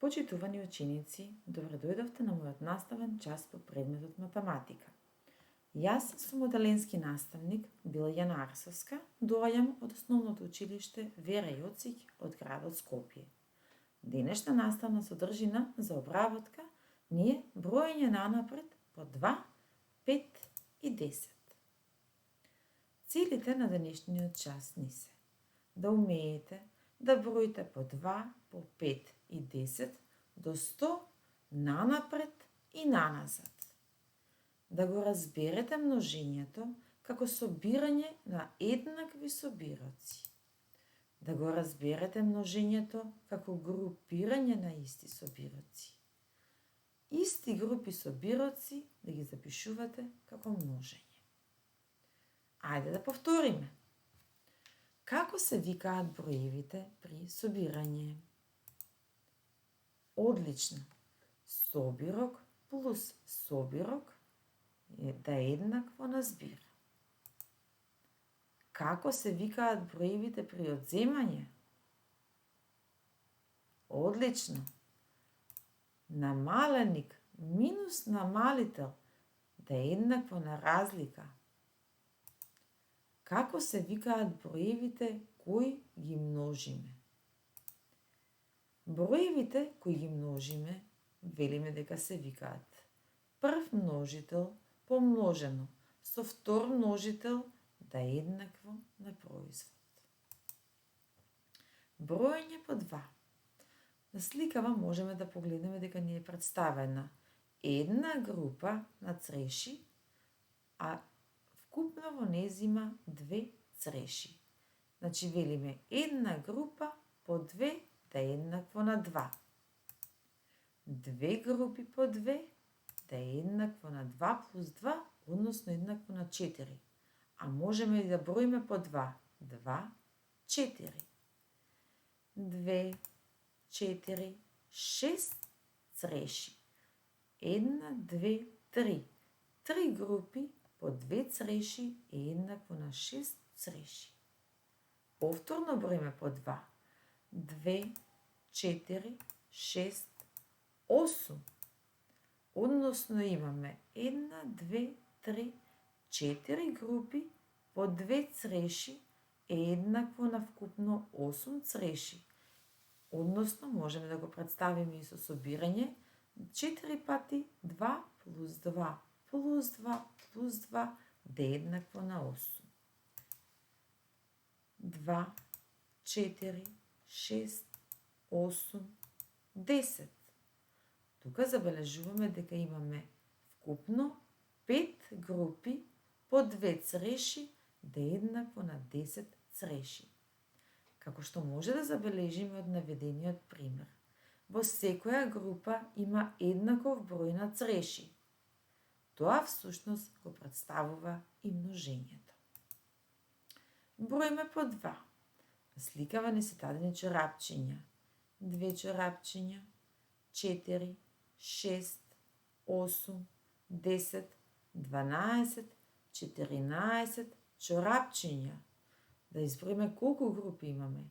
Почитувани ученици, добре дојдовте на мојот наставен час по предметот математика. Јас сум оделенски наставник Билјана Арсовска, доаѓам од основното училиште Вера Јоцик од градот Скопје. Денешна наставна содржина за обработка ни е броење нанапред по 2, 5 и 10. Целите на денешниот час ни се да умеете да броите по 2, по 5 и 10 до 100 нанапред и наназад. Да го разберете множењето како собирање на еднакви собироци. Да го разберете множењето како групирање на исти собироци. Исти групи собироци да ги запишувате како множење. Ајде да повториме. Како се викаат броевите при собирање? Одлично. Собирок плюс собирок да е еднакво на збир. Како се викаат броевите при одземање? Одлично. Намаленик минус намалител да е еднакво на разлика. Како се викаат броевите кои ги множиме? Броевите кои ги множиме, велиме дека се викаат прв множител помножено со втор множител да е еднакво на производ. Броење по 2. На сликава можеме да погледнеме дека ни е представена една група на цреши, а вкупно во незима 2 цреши. Значи велиме една група по 2 да е еднакво на 2. Две групи по 2 да е еднакво на 2 плюс 2, односно еднакво на 4. А можеме и да броиме по 2. 2, 4. 2, 4, 6 цреши. 1, 2, 3. 3 групи по 2 цреши е еднакво на 6 цреши. Повторно броиме по 2. 2, 4, 6, 8. Односно имаме 1, 2, 3, 4 групи по 2 цреши е еднакво на вкупно 8 цреши. Односно можеме да го представиме и со собирање 4 пати 2 плюс 2 плюс 2 плюс 2 да е еднакво на 8. 2, 4, 6, 8, 10. Тука забележуваме дека имаме вкупно 5 групи по 2 цреши да е еднакво на 10 цреши. Како што може да забележиме од наведениот пример, во секоја група има еднаков број на цреши. Тоа всушност го представува и множењето. Броиме по 2. На сликава ни се дадени чорапчиња. 2 чорапчиња, 4, 6, 8, 10, 12, 14 чорапчиња. Да изброиме колку групи имаме.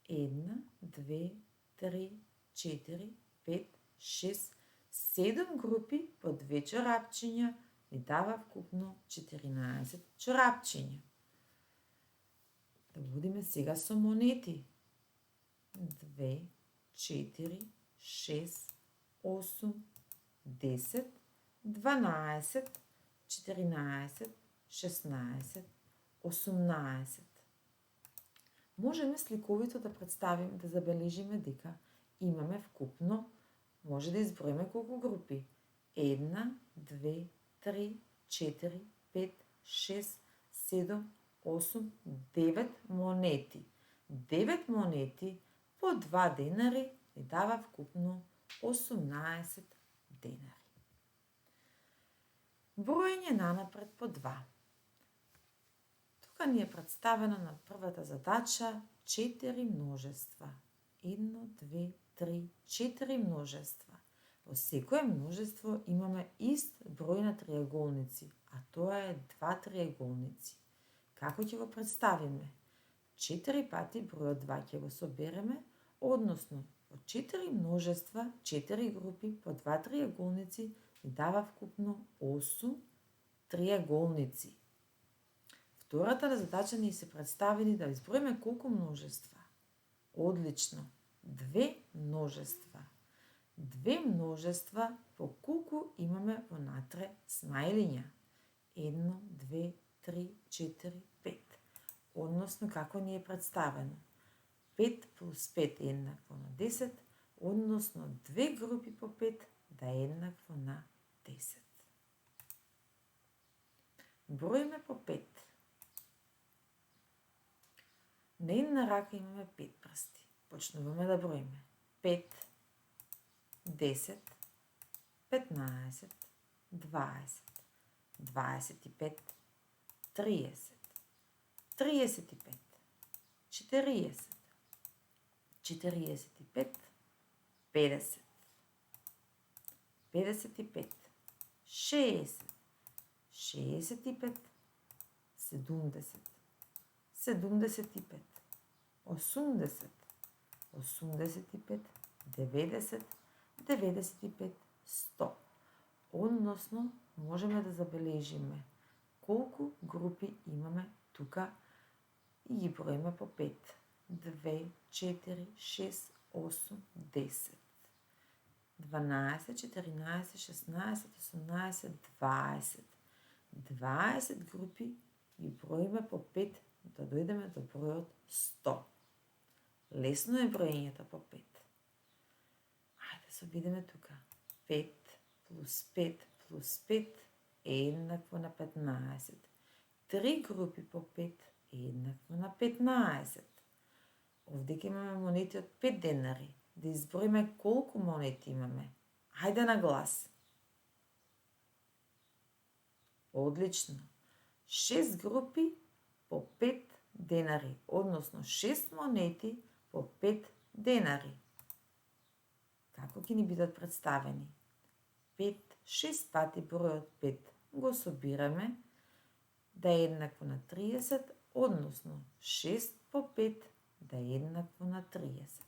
1, 2, 3, 4, 5, 6, 7 групи по 2 чорапчиња ни дава вкупно 14 чорапчиња. Да водиме сега со монети. 2, 4, 6, 8, 10, 12, 14, 16, 18. Можеме сликовито да представиме, да забележиме дека имаме вкупно, може да изброиме колку групи. 1, 2, 3, 4, 5, 6, 7, 8, 9 монети. 9 монети по 2 денари ни дава вкупно 18 денари. Броење нанапред по 2. Тука ни е представено на првата задача 4 множества. 1, 2, 3, 4 множества. Во секое множество имаме ист број на триаголници, а тоа е 2 триаголници. Како ќе го представиме? 4 пати бројот 2 ќе го собереме, односно По 4 множества, 4 групи по 2 триаголници ни дава вкупно 8 триаголници. Втората задача ни се представени да изброиме колку множества. Одлично. 2 множества. 2 множества по колку имаме внатре смајлиња. 1, 2, 3, 4, 5. Односно како ни е представено. 5 плюс 5 е еднакво на 10, односно 2 групи по 5 да е еднакво на 10. Броиме по 5. На една рака имаме 5 прсти. Почнуваме да броиме. 5, 10, 15, 20, 25, 30, 35, 40, 45, 50, 55, 60, 65, 70, 75, 80, 85, 90, 95, 100. Односно, можеме да забележиме колку групи имаме тука и ги броиме по 5. 2, 4, 6, 8, 10. 12, 14, 16, 18, 20. 20 групи ги броиме по 5 да дојдеме до бројот 100. Лесно е броењето по 5. Ајде се обидеме тука. 5 плюс 5 плюс 5 е еднакво на 15. 3 групи по 5 е еднакво на 15. Овде ќе имаме монети од 5 денари. Да изброиме колку монети имаме. Ајде на глас. Одлично. 6 групи по 5 денари, односно 6 монети по 5 денари. Како ќе ни бидат представени? 5, 6 пати бројот 5 го собираме да е еднакво на 30, односно 6 по 5 да е еднакво на 30.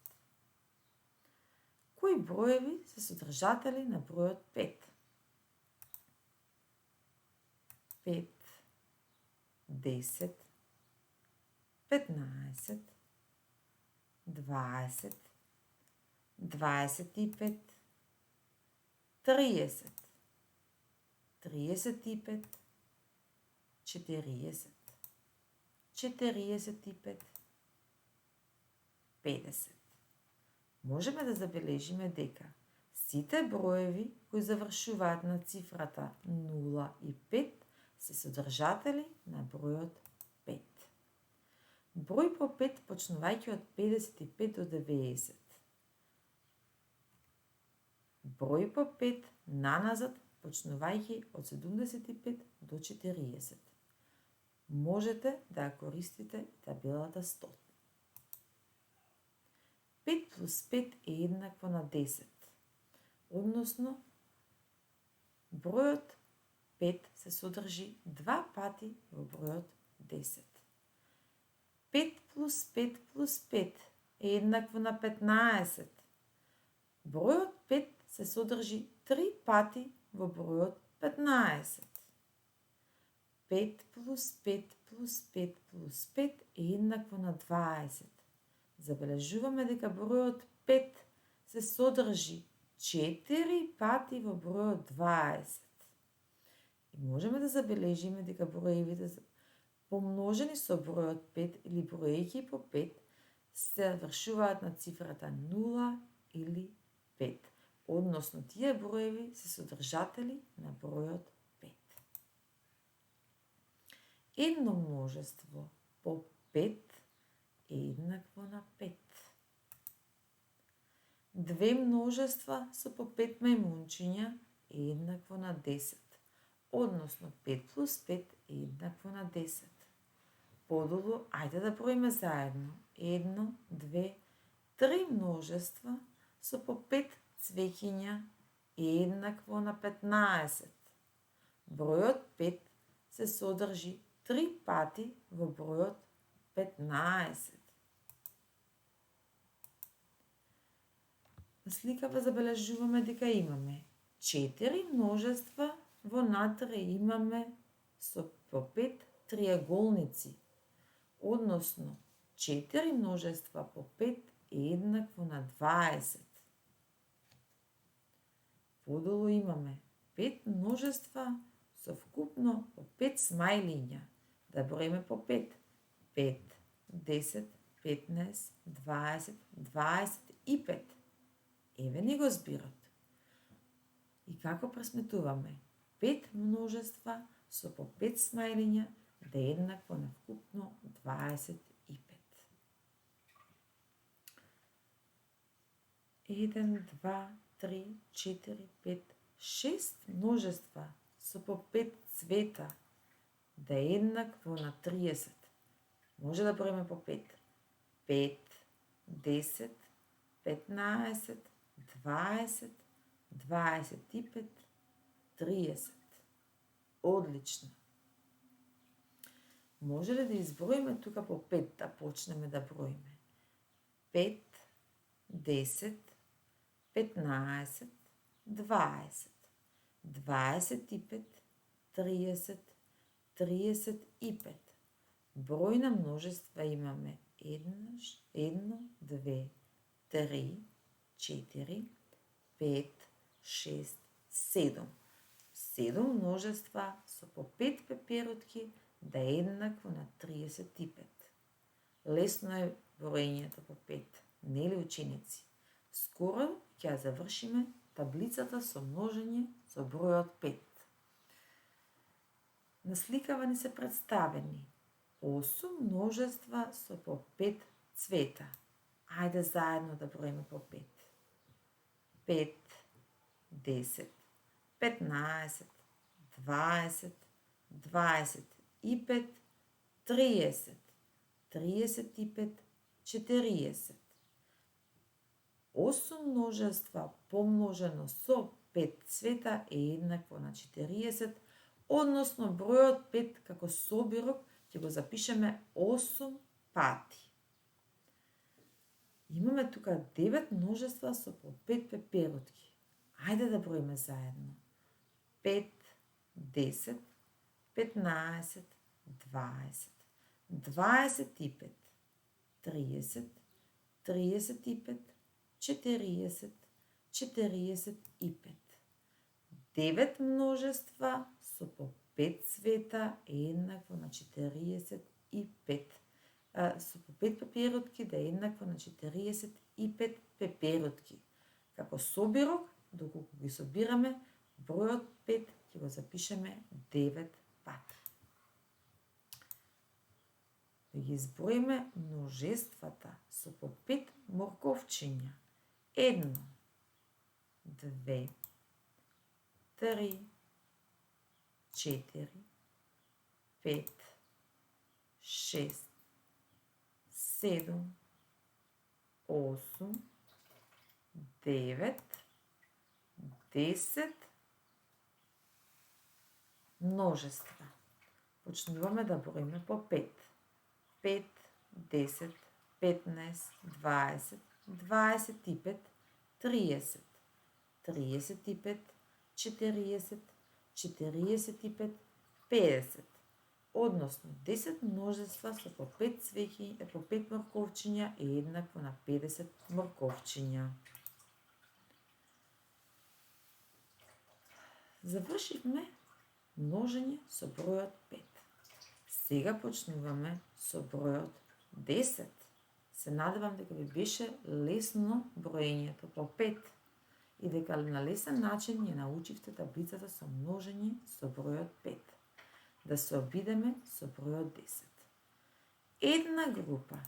Кои броеви се содржатели на бројот 5? 5, 10, 15, 20, 25, 30, 35, 40, 45, 50. Можеме да забележиме дека сите броеви кои завршуваат на цифрата 0 и 5 се содржатели на бројот 5. Број по 5 почнувајќи од 55 до 90. Број по 5 наназад почнувајќи од 75 до 40. Можете да ја користите и табелата 100. 5 плюс 5 е еднакво на 10. Односно, бројот 5 се содржи 2 пати во бројот 10. 5 плюс 5 плюс 5 е еднакво на 15. Бројот 5 се содржи 3 пати во бројот 15. 5 плюс 5 плюс 5 плюс 5 е еднакво на 20. Забележуваме дека бројот 5 се содржи 4 пати во бројот 20. И можеме да забележиме дека броевите помножени со бројот 5 или броејќи по 5 се вршуваат на цифрата 0 или 5. Односно, тие броеви се содржатели на бројот 5. Едно множество по 5 е еднакво на 5. Две множества со по 5 мајмунчиња е еднакво на 10. Односно, 5 плюс 5 е еднакво на 10. Подолу, ајде да броиме заедно. 1, 2, 3 множества со по 5 цвеќиња е еднакво на 15. Бројот 5 се содржи 3 пати во бројот 15. На сликава забележуваме дека имаме 4 множества, вонатре имаме со по 5 триаголници, односно 4 множества по 5 е еднакво на 20. Подолу имаме 5 множества со вкупно по 5 смајлиња. Да броиме по 5. 5, 10, 15, 20, 25. Еве ни го збирот. И како пресметуваме? 5 множества со по 5 смајлиња да е еднакво на вкупно 25. 1, 2, 3, 4, 5, 6 множества со по 5 цвета да е еднакво на 30. Може да броиме по 5. 5, 10, 15, 20, 25, 30. Одлично. Може ли да изброиме тука по 5, да почнеме да броиме? 5, 10, 15, 20, 25, 30, 35. Број на множества имаме 1, 2, 3, 4, 5, 6, 7. 7 множества со по 5 пеперутки да е еднакво на 35. Лесно е броењето по 5, нели ученици? Скоро ќе завршиме таблицата со множење со бројот 5. На сликава ни се представени 8 множества со по 5 цвета. Ајде заедно да броиме по 5. 5, 10, 15, 20, 25, 30, 35, 40. 8 множества помножено со 5 цвета е еднакво на 40, односно бројот 5 како собирок ќе го запишеме 8 пати. Имаме тука 9 множества со по 5 пеперутки. Ајде да броиме заедно. 5, 10, 15, 20, 25, 30, 35, 40, 45. 9 множества со по 5 цвета е еднакво на 45. Со по 5 пеперутки да е еднакво на 45 пеперутки. Како собирок, доколку ги собираме, бројот 5 ќе го запишеме 9 пати. Да ги изброиме множествата со по 5 морковчиња. 1, 2, 3, 4, 5, 6, 7, 8, 9, 10 множества. Почнуваме да броиме по 5. 5, 10, 15, 20, 25, 30, 35, 40, 45, 50. Односно 10 множества со по 5 цвеќи, по 5 морковчиња е еднакво на 50 морковчиња. Завршивме множење со бројот 5. Сега почнуваме со бројот 10. Се надевам дека ви беше лесно броењето по 5 и дека на лесен начин ја научивте таблицата со множење со бројот 5. Да се обидеме со бројот 10. Една група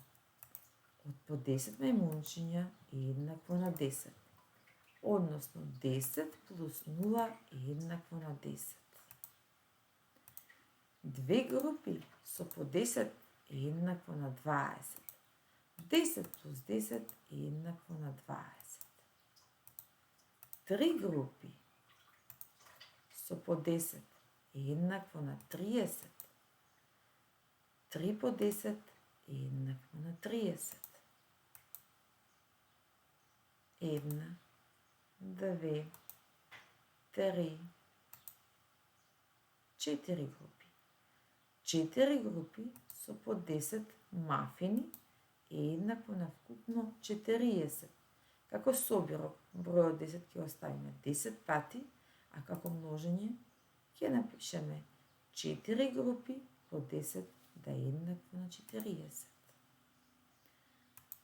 од по 10 мајмунчиња е еднакво на 10. Односно 10 плюс 0 е еднакво на 10. Две групи со по 10 е еднакво на 20. 10 плюс 10 е еднакво на 20. Три групи со по 10 е еднакво на 30. 3 по 10 е еднакво на 30. 1, 2, 3, 4 групи. 4 групи со по 10 мафини е еднакво на вкупно 40. Како собирок, бројот 10 ќе оставиме 10 пати, а како множење ќе напишеме 4 групи по 10 да е еднакво на 40.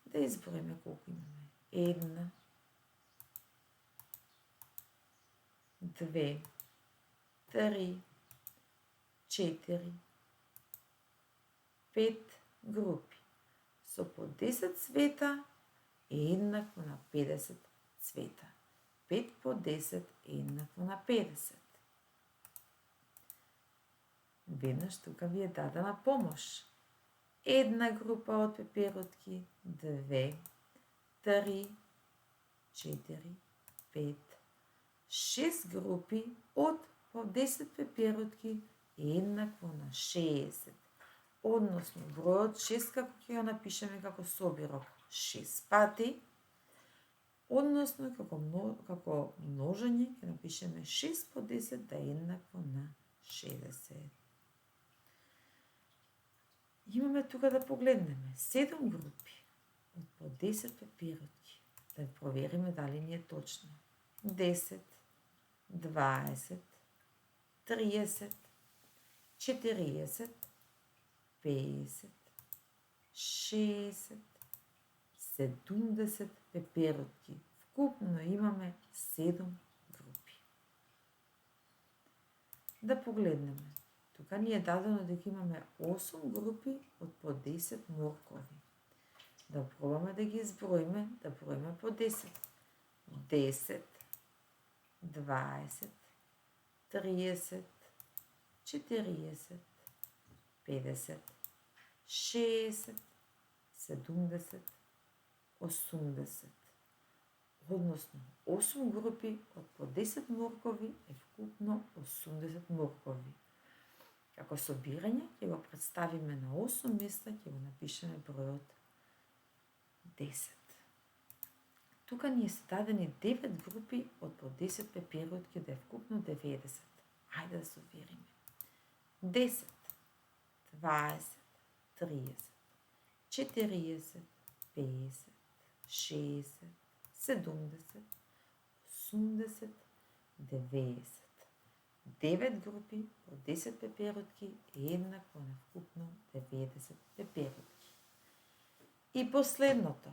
Да изброиме колку имаме. 1, 2, 3, 4, 5 групи. Со по 10 цвета е еднакво на 50 цвета. 5 по 10 е еднакво на 50. Веднаш тука ви е дадена помош. Една група од пеперутки, 2, 3, 4, 5, 6 групи од по 10 пеперутки е еднакво на 60. Односно, бројот 6 како ќе го напишеме како собирок 6 пати, односно како множење ќе напишеме 6 по 10 да е еднакво на 60. Имаме тука да погледнеме 7 групи од по 10 пеперутки. Да провериме дали ни е точно. 10, 20, 30, 40, 50, 60, 70 пеперутки. Вкупно имаме 7 групи. Да погледнеме. Тука ни е дадено дека имаме 8 групи од по 10 моркови. Да пробаме да ги изброиме, да броиме по 10. 10, 20, 30, 40, 50, 60, 70, 80. Односно, 8 групи од по 10 моркови е вкупно 80 моркови. Како собирање, ќе го представиме на 8 места, ќе го напишеме бројот 10. Тука ни се дадени 9 групи од по 10 пеперутки да е вкупно 90. Ајде да се увериме. 10, 20, 30, 40, 50, 60, 70, 80, 90. 9 групи по 10 пеперутки е еднакво на вкупно 90 пеперутки. И последното,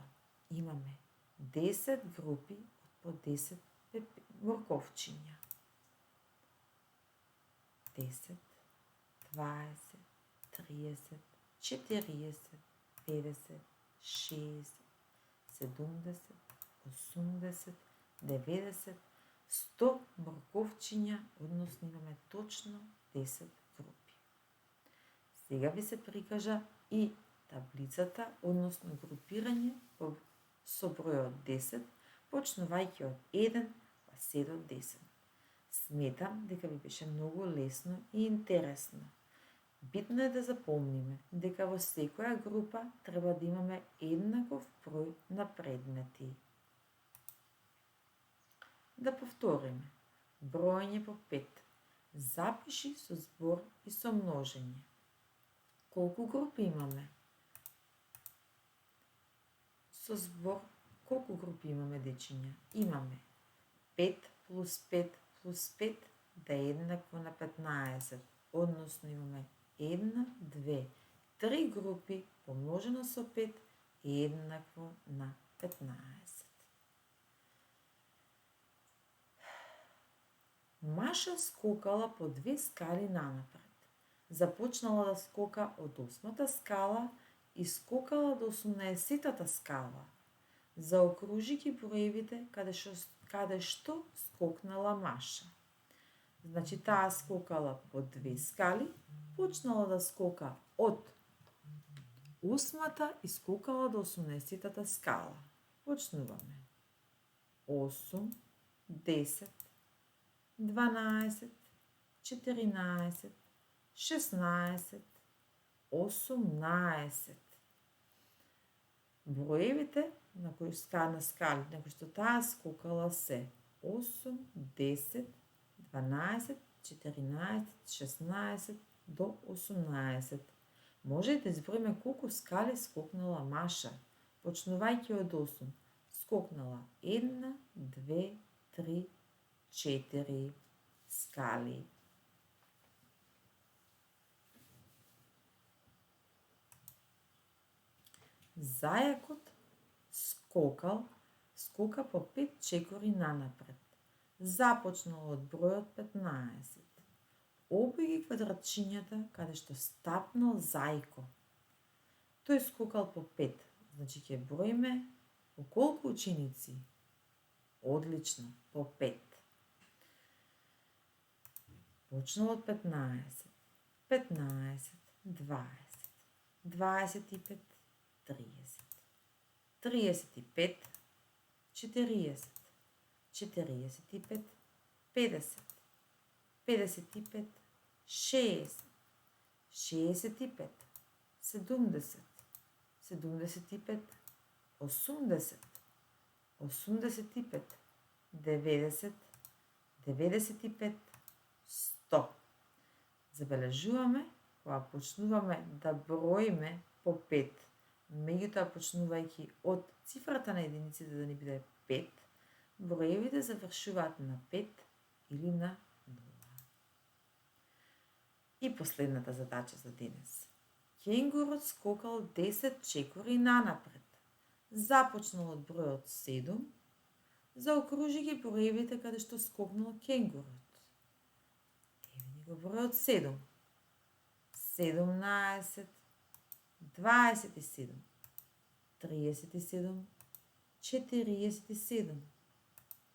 имаме 10 групи од по 10 морковчиња. 10, 20, 30, 40, 50, 60, 70, 80, 90, 100 морковчиња, односно имаме точно 10 групи. Сега ви се прикажа и таблицата, односно групирање со бројот 10, почнувајќи од 1 па се до 10. Сметам дека ви беше многу лесно и интересно. Битно е да запомниме дека во секоја група треба да имаме еднаков број на предмети. Да повториме. Броење по 5. Запиши со збор и со множење. Колку групи имаме? Со збор, колку групи имаме, дечиња? Имаме 5 плюс 5 плюс 5 да е еднакво на 15. Односно имаме 1, 2, 3 групи помножено со 5 е еднакво на 15. Маша скокала по 2 скали нанапред. Започнала да скока од 8-та скала и скокала до 18-та скала. Заокружи ги броевите каде што скокнала Маша. Значи, таа скокала по 2 скали, почнала да скока од 8-та и скокала до 18-та скала. Почнуваме. 8, 10, 12, 14, 16, 18. Броевите на кои скали, на кои што таа скокала се 8, 10, 12, 14, 16 до 18. Може да изброиме колку скали скокнала Маша, почнувајќи од 8. Скокнала 1, 2, 3, 4 скали. Зајакот скока по 5 чекори нанапред. Започнал од бројот 15. Обој ги квадратчињата каде што стапнал зајко. Тој скокал по 5, значи ќе броиме по колку ученици? Одлично, по 5. Почнал од 15, 15, 20, 25, 30, 35, 40, 45, 50, 55, 60, 65, 70, 75, 80, 85, 90, 95, 100. Забележуваме кога почнуваме да броиме по 5, меѓутоа почнувајќи од цифрата на единиците да ни биде 5, броевите завршуваат на 5 или на 0. И последната задача за денес. Кенгурот скокал 10 чекори нанапред. Започнал од бројот 7, заокружи ги броевите каде што скокнал кенгурот. Еве ни го бројот 7. 17, 27, 37, 47,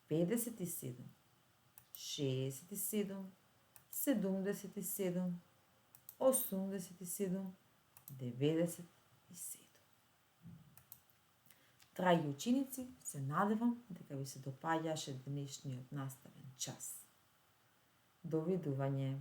57, 67, 77, 87, 97. Драги ученици, се надевам дека ви се допаѓаше денешниот наставен час. Довидување!